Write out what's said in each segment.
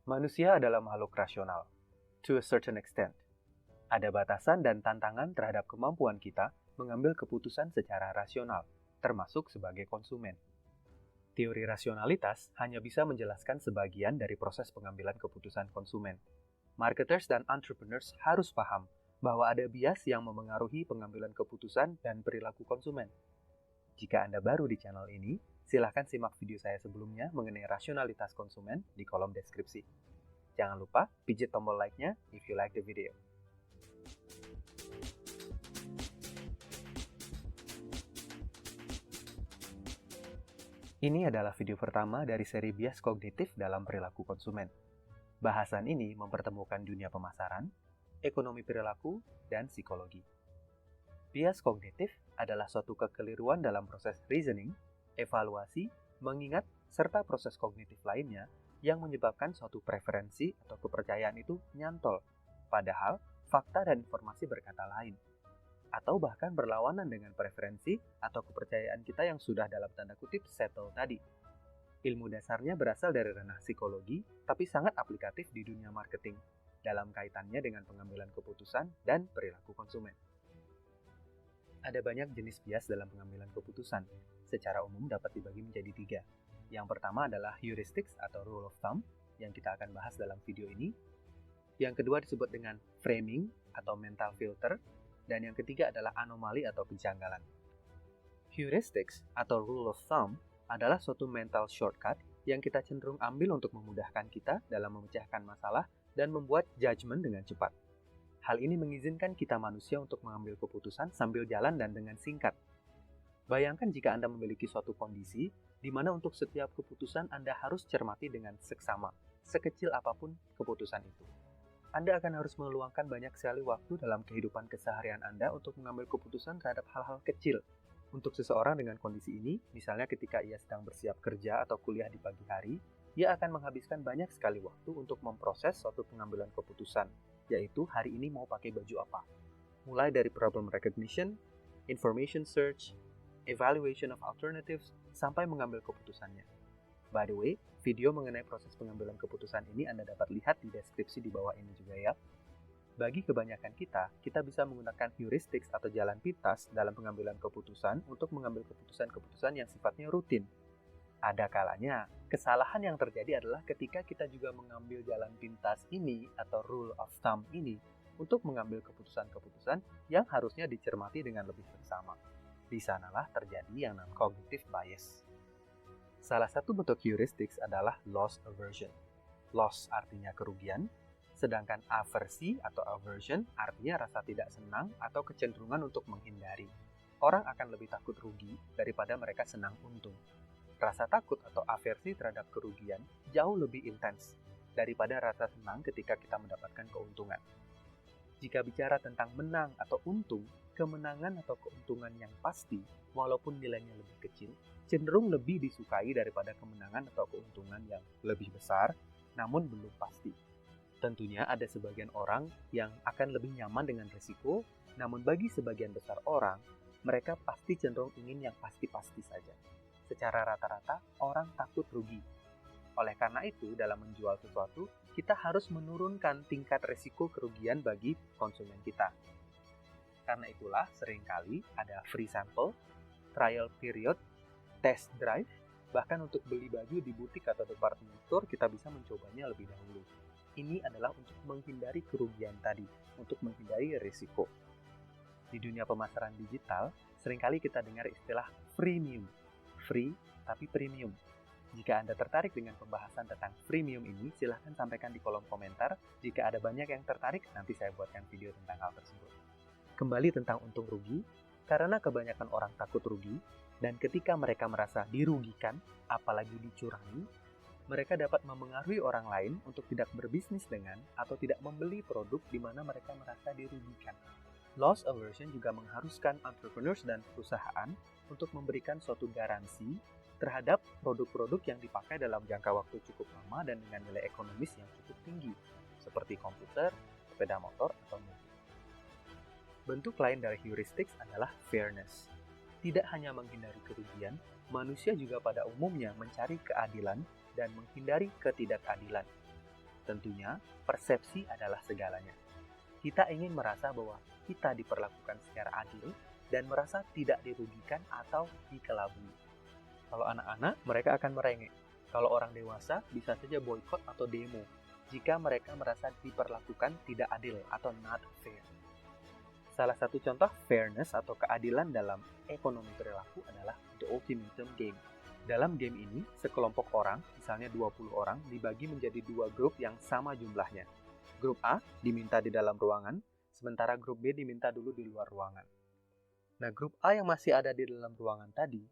Manusia adalah makhluk rasional, to a certain extent. Ada batasan dan tantangan terhadap kemampuan kita mengambil keputusan secara rasional, termasuk sebagai konsumen. Teori rasionalitas hanya bisa menjelaskan sebagian dari proses pengambilan keputusan konsumen. Marketers dan entrepreneurs harus paham bahwa ada bias yang memengaruhi pengambilan keputusan dan perilaku konsumen. Jika Anda baru di channel ini, silahkan simak video saya sebelumnya mengenai rasionalitas konsumen di kolom deskripsi. Jangan lupa pijit tombol like-nya if you like the video. Ini adalah video pertama dari seri bias kognitif dalam perilaku konsumen. Bahasan ini mempertemukan dunia pemasaran, ekonomi perilaku, dan psikologi. Bias kognitif adalah suatu kekeliruan dalam proses reasoning, evaluasi, mengingat, serta proses kognitif lainnya yang menyebabkan suatu preferensi atau kepercayaan itu nyantol, padahal fakta dan informasi berkata lain, atau bahkan berlawanan dengan preferensi atau kepercayaan kita yang sudah dalam tanda kutip settle tadi. Ilmu dasarnya berasal dari ranah psikologi, tapi sangat aplikatif di dunia marketing, dalam kaitannya dengan pengambilan keputusan dan perilaku konsumen. Ada banyak jenis bias dalam pengambilan keputusan. Secara umum dapat dibagi menjadi 3. Yang pertama adalah heuristics atau rule of thumb, yang kita akan bahas dalam video ini. Yang kedua disebut dengan framing atau mental filter, dan yang ketiga adalah anomali atau kejanggalan. Heuristics atau rule of thumb adalah suatu mental shortcut yang kita cenderung ambil untuk memudahkan kita dalam memecahkan masalah dan membuat judgement dengan cepat. Hal ini mengizinkan kita manusia untuk mengambil keputusan sambil jalan dan dengan singkat. Bayangkan jika Anda memiliki suatu kondisi di mana untuk setiap keputusan Anda harus cermati dengan seksama, sekecil apapun keputusan itu. Anda akan harus meluangkan banyak sekali waktu dalam kehidupan keseharian Anda untuk mengambil keputusan terhadap hal-hal kecil. Untuk seseorang dengan kondisi ini, misalnya ketika ia sedang bersiap kerja atau kuliah di pagi hari, ia akan menghabiskan banyak sekali waktu untuk memproses suatu pengambilan keputusan, yaitu hari ini mau pakai baju apa. Mulai dari problem recognition, information search, evaluation of alternatives, sampai mengambil keputusannya. By the way, video mengenai proses pengambilan keputusan ini Anda dapat lihat di deskripsi di bawah ini juga ya. Bagi kebanyakan kita bisa menggunakan heuristics atau jalan pintas dalam pengambilan keputusan untuk mengambil keputusan-keputusan yang sifatnya rutin. Ada kalanya, kesalahan yang terjadi adalah ketika kita juga mengambil jalan pintas ini atau rule of thumb ini untuk mengambil keputusan-keputusan yang harusnya dicermati dengan lebih seksama. Di sanalah terjadi yang namanya cognitive bias. Salah satu bentuk heuristics adalah loss aversion. Loss artinya kerugian, sedangkan aversi atau aversion artinya rasa tidak senang atau kecenderungan untuk menghindari. Orang akan lebih takut rugi daripada mereka senang untung. Rasa takut atau aversi terhadap kerugian jauh lebih intens daripada rasa senang ketika kita mendapatkan keuntungan. Jika bicara tentang menang atau untung, kemenangan atau keuntungan yang pasti, walaupun nilainya lebih kecil, cenderung lebih disukai daripada kemenangan atau keuntungan yang lebih besar, namun belum pasti. Tentunya ada sebagian orang yang akan lebih nyaman dengan risiko, namun bagi sebagian besar orang, mereka pasti cenderung ingin yang pasti-pasti saja. Secara rata-rata, orang takut rugi. Oleh karena itu, dalam menjual sesuatu, kita harus menurunkan tingkat risiko kerugian bagi konsumen kita. Karena itulah, seringkali ada free sample, trial period, test drive, bahkan untuk beli baju di butik atau department store, kita bisa mencobanya lebih dahulu. Ini adalah untuk menghindari kerugian tadi, untuk menghindari risiko. Di dunia pemasaran digital, seringkali kita dengar istilah freemium. Free, tapi premium. Jika Anda tertarik dengan pembahasan tentang freemium ini, silahkan sampaikan di kolom komentar. Jika ada banyak yang tertarik, nanti saya buatkan video tentang hal tersebut. Kembali tentang untung rugi, karena kebanyakan orang takut rugi, dan ketika mereka merasa dirugikan, apalagi dicurangi, mereka dapat memengaruhi orang lain untuk tidak berbisnis dengan atau tidak membeli produk di mana mereka merasa dirugikan. Loss aversion juga mengharuskan entrepreneurs dan perusahaan untuk memberikan suatu garansi terhadap produk-produk yang dipakai dalam jangka waktu cukup lama dan dengan nilai ekonomis yang cukup tinggi, seperti komputer, sepeda motor, atau mobil. Bentuk lain dari heuristics adalah fairness. Tidak hanya menghindari kerugian, manusia juga pada umumnya mencari keadilan dan menghindari ketidakadilan. Tentunya, persepsi adalah segalanya. Kita ingin merasa bahwa kita diperlakukan secara adil dan merasa tidak dirugikan atau dikelabui. Kalau anak-anak, mereka akan merengek. Kalau orang dewasa, bisa saja boykot atau demo jika mereka merasa diperlakukan tidak adil atau not fair. Salah satu contoh fairness atau keadilan dalam ekonomi perilaku adalah the ultimatum game. Dalam game ini, sekelompok orang, misalnya 20 orang, dibagi menjadi dua grup yang sama jumlahnya. Grup A diminta di dalam ruangan, sementara grup B diminta dulu di luar ruangan. Nah, grup A yang masih ada di dalam ruangan tadi,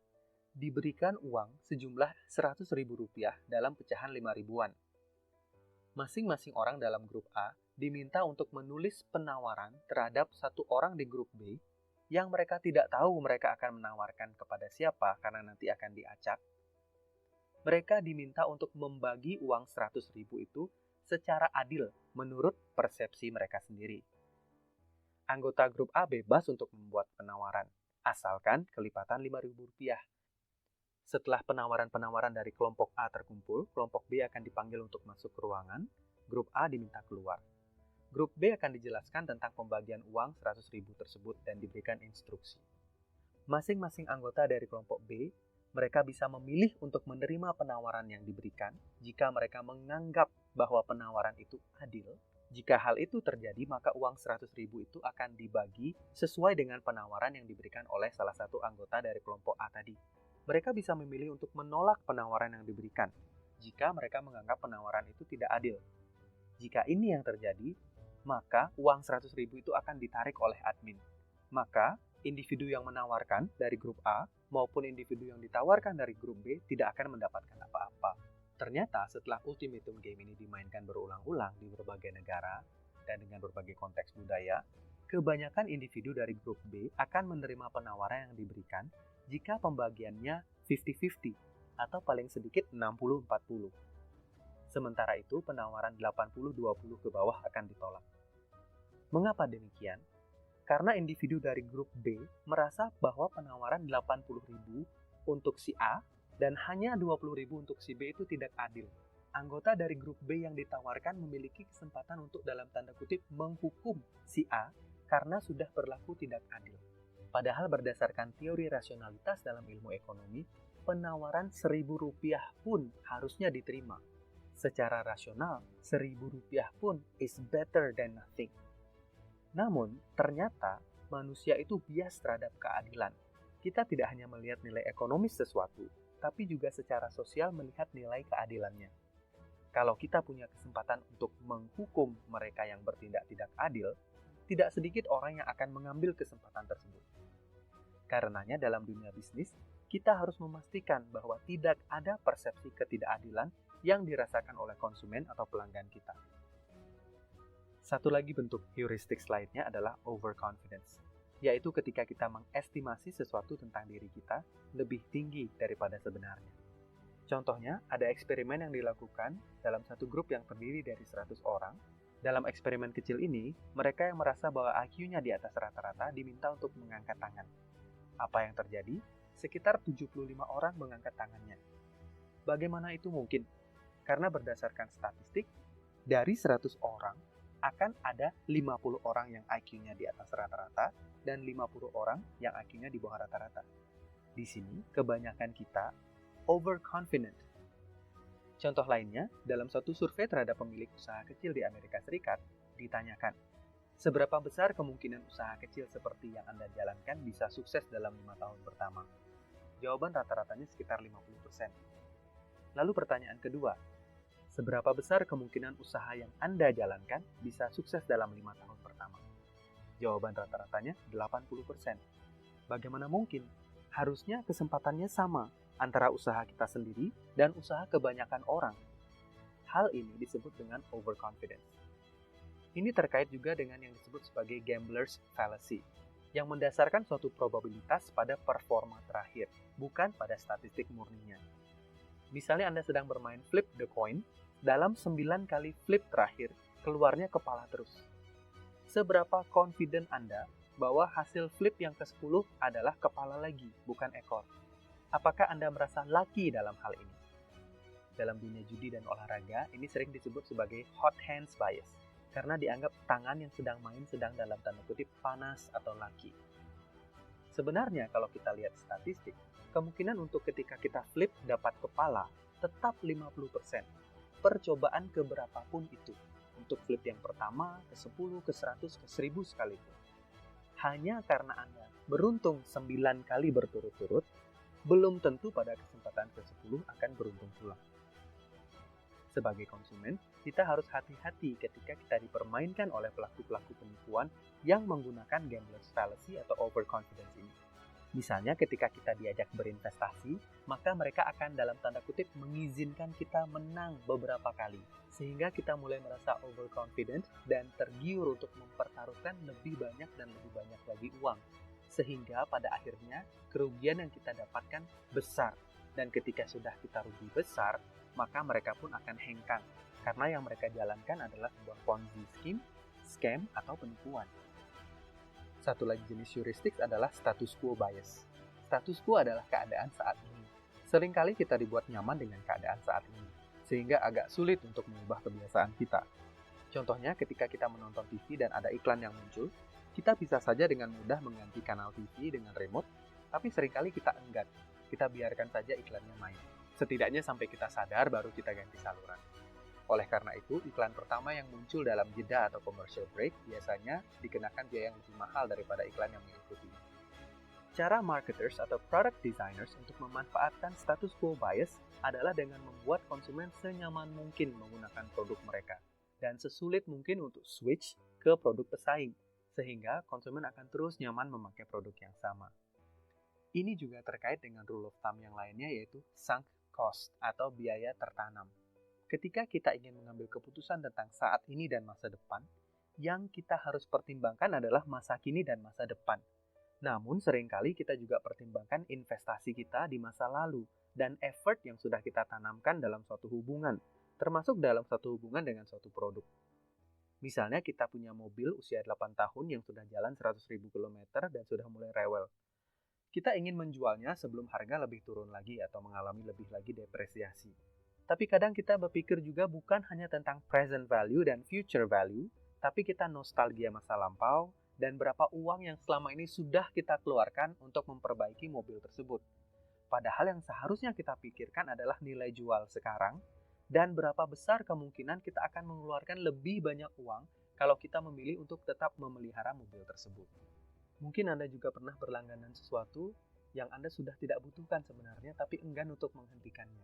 diberikan uang sejumlah Rp100.000 dalam pecahan 5 ribuan. Masing-masing orang dalam grup A diminta untuk menulis penawaran terhadap satu orang di grup B yang mereka tidak tahu mereka akan menawarkan kepada siapa karena nanti akan diacak. Mereka diminta untuk membagi uang 100.000 itu secara adil menurut persepsi mereka sendiri. Anggota grup A bebas untuk membuat penawaran, asalkan kelipatan Rp5.000. Setelah penawaran-penawaran dari kelompok A terkumpul, kelompok B akan dipanggil untuk masuk ke ruangan, grup A diminta keluar. Grup B akan dijelaskan tentang pembagian uang 100.000 tersebut dan diberikan instruksi. Masing-masing anggota dari kelompok B, mereka bisa memilih untuk menerima penawaran yang diberikan jika mereka menganggap bahwa penawaran itu adil. Jika hal itu terjadi, maka uang 100.000 itu akan dibagi sesuai dengan penawaran yang diberikan oleh salah satu anggota dari kelompok A tadi. Mereka bisa memilih untuk menolak penawaran yang diberikan jika mereka menganggap penawaran itu tidak adil. Jika ini yang terjadi, maka uang 100.000 itu akan ditarik oleh admin. Maka, individu yang menawarkan dari grup A maupun individu yang ditawarkan dari grup B tidak akan mendapatkan apa-apa. Ternyata setelah ultimatum game ini dimainkan berulang-ulang di berbagai negara dan dengan berbagai konteks budaya, kebanyakan individu dari grup B akan menerima penawaran yang diberikan jika pembagiannya 50-50 atau paling sedikit 60-40. Sementara itu, penawaran 80-20 ke bawah akan ditolak. Mengapa demikian? Karena individu dari grup B merasa bahwa penawaran 80.000 untuk si A dan hanya 20.000 untuk si B itu tidak adil. Anggota dari grup B yang ditawarkan memiliki kesempatan untuk dalam tanda kutip menghukum si A karena sudah berlaku tidak adil. Padahal berdasarkan teori rasionalitas dalam ilmu ekonomi, penawaran Rp1.000 pun harusnya diterima. Secara rasional, Rp1.000 pun is better than nothing. Namun, ternyata manusia itu bias terhadap keadilan. Kita tidak hanya melihat nilai ekonomis sesuatu, tapi juga secara sosial melihat nilai keadilannya. Kalau kita punya kesempatan untuk menghukum mereka yang bertindak tidak adil, tidak sedikit orang yang akan mengambil kesempatan tersebut. Karenanya dalam dunia bisnis, kita harus memastikan bahwa tidak ada persepsi ketidakadilan yang dirasakan oleh konsumen atau pelanggan kita. Satu lagi bentuk heuristik lainnya adalah overconfidence, yaitu ketika kita mengestimasi sesuatu tentang diri kita lebih tinggi daripada sebenarnya. Contohnya, ada eksperimen yang dilakukan dalam satu grup yang terdiri dari 100 orang. Dalam eksperimen kecil ini, mereka yang merasa bahwa IQ-nya di atas rata-rata diminta untuk mengangkat tangan. Apa yang terjadi? Sekitar 75 orang mengangkat tangannya. Bagaimana itu mungkin? Karena berdasarkan statistik, dari 100 orang, akan ada 50 orang yang IQ-nya di atas rata-rata dan 50 orang yang IQ-nya di bawah rata-rata. Di sini, kebanyakan kita overconfident. Contoh lainnya, dalam satu survei terhadap pemilik usaha kecil di Amerika Serikat, ditanyakan, seberapa besar kemungkinan usaha kecil seperti yang Anda jalankan bisa sukses dalam 5 tahun pertama? Jawaban rata-ratanya sekitar 50%. Lalu pertanyaan kedua, seberapa besar kemungkinan usaha yang Anda jalankan bisa sukses dalam 5 tahun pertama? Jawaban rata-ratanya 80%. Bagaimana mungkin? Harusnya kesempatannya sama antara usaha kita sendiri dan usaha kebanyakan orang. Hal ini disebut dengan overconfidence. Ini terkait juga dengan yang disebut sebagai gambler's fallacy, yang mendasarkan suatu probabilitas pada performa terakhir, bukan pada statistik murninya. Misalnya Anda sedang bermain flip the coin, dalam 9 kali flip terakhir, keluarnya kepala terus. Seberapa confident Anda bahwa hasil flip yang ke-10 adalah kepala lagi, bukan ekor? Apakah Anda merasa lucky dalam hal ini? Dalam dunia judi dan olahraga, ini sering disebut sebagai hot hands bias, karena dianggap tangan yang sedang main sedang dalam tanda kutip panas atau laki. Sebenarnya kalau kita lihat statistik, kemungkinan untuk ketika kita flip dapat kepala tetap 50%. Percobaan keberapapun itu. Untuk flip yang pertama, ke-10, ke-100, ke-1000 sekalipun. Hanya karena Anda beruntung 9 kali berturut-turut, belum tentu pada kesempatan ke-10 akan beruntung pula. Sebagai konsumen, kita harus hati-hati ketika kita dipermainkan oleh pelaku-pelaku penipuan yang menggunakan gambler's fallacy atau overconfidence ini. Misalnya ketika kita diajak berinvestasi, maka mereka akan dalam tanda kutip mengizinkan kita menang beberapa kali. Sehingga kita mulai merasa overconfident dan tergiur untuk mempertaruhkan lebih banyak dan lebih banyak lagi uang. Sehingga pada akhirnya kerugian yang kita dapatkan besar. Dan ketika sudah kita rugi besar, maka mereka pun akan hengkang. Karena yang mereka jalankan adalah sebuah Ponzi scheme, scam, atau penipuan. Satu lagi jenis heuristik adalah status quo bias. Status quo adalah keadaan saat ini. Seringkali kita dibuat nyaman dengan keadaan saat ini, sehingga agak sulit untuk mengubah kebiasaan kita. Contohnya ketika kita menonton TV dan ada iklan yang muncul, kita bisa saja dengan mudah mengganti kanal TV dengan remote, tapi seringkali kita enggan. Kita biarkan saja iklannya main. Setidaknya sampai kita sadar baru kita ganti saluran. Oleh karena itu, iklan pertama yang muncul dalam jeda atau commercial break biasanya dikenakan biaya yang lebih mahal daripada iklan yang mengikuti. Cara marketers atau product designers untuk memanfaatkan status quo bias adalah dengan membuat konsumen senyaman mungkin menggunakan produk mereka dan sesulit mungkin untuk switch ke produk pesaing, sehingga konsumen akan terus nyaman memakai produk yang sama. Ini juga terkait dengan rule of thumb yang lainnya, yaitu sunk cost atau biaya tertanam. Ketika kita ingin mengambil keputusan tentang saat ini dan masa depan, yang kita harus pertimbangkan adalah masa kini dan masa depan. Namun seringkali kita juga pertimbangkan investasi kita di masa lalu dan effort yang sudah kita tanamkan dalam suatu hubungan, termasuk dalam suatu hubungan dengan suatu produk. Misalnya kita punya mobil usia 8 tahun yang sudah jalan 100.000 km dan sudah mulai rewel. Kita ingin menjualnya sebelum harga lebih turun lagi atau mengalami lebih lagi depresiasi. Tapi kadang kita berpikir juga bukan hanya tentang present value dan future value, tapi kita nostalgia masa lampau dan berapa uang yang selama ini sudah kita keluarkan untuk memperbaiki mobil tersebut. Padahal yang seharusnya kita pikirkan adalah nilai jual sekarang dan berapa besar kemungkinan kita akan mengeluarkan lebih banyak uang kalau kita memilih untuk tetap memelihara mobil tersebut. Mungkin Anda juga pernah berlangganan sesuatu yang Anda sudah tidak butuhkan sebenarnya, tapi enggan untuk menghentikannya.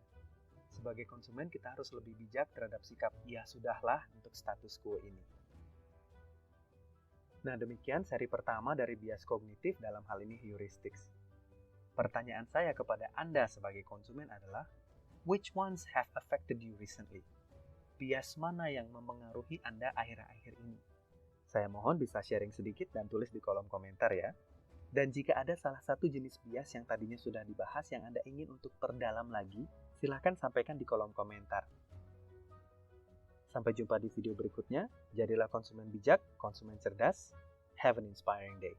Sebagai konsumen, kita harus lebih bijak terhadap sikap "ya sudahlah" untuk status quo ini. Nah, demikian seri pertama dari bias kognitif, dalam hal ini heuristics. Pertanyaan saya kepada Anda sebagai konsumen adalah, which ones have affected you recently? Bias mana yang mempengaruhi Anda akhir-akhir ini? Saya mohon bisa sharing sedikit dan tulis di kolom komentar ya. Dan jika ada salah satu jenis bias yang tadinya sudah dibahas yang Anda ingin untuk perdalam lagi, silakan sampaikan di kolom komentar. Sampai jumpa di video berikutnya. Jadilah konsumen bijak, konsumen cerdas. Have an inspiring day.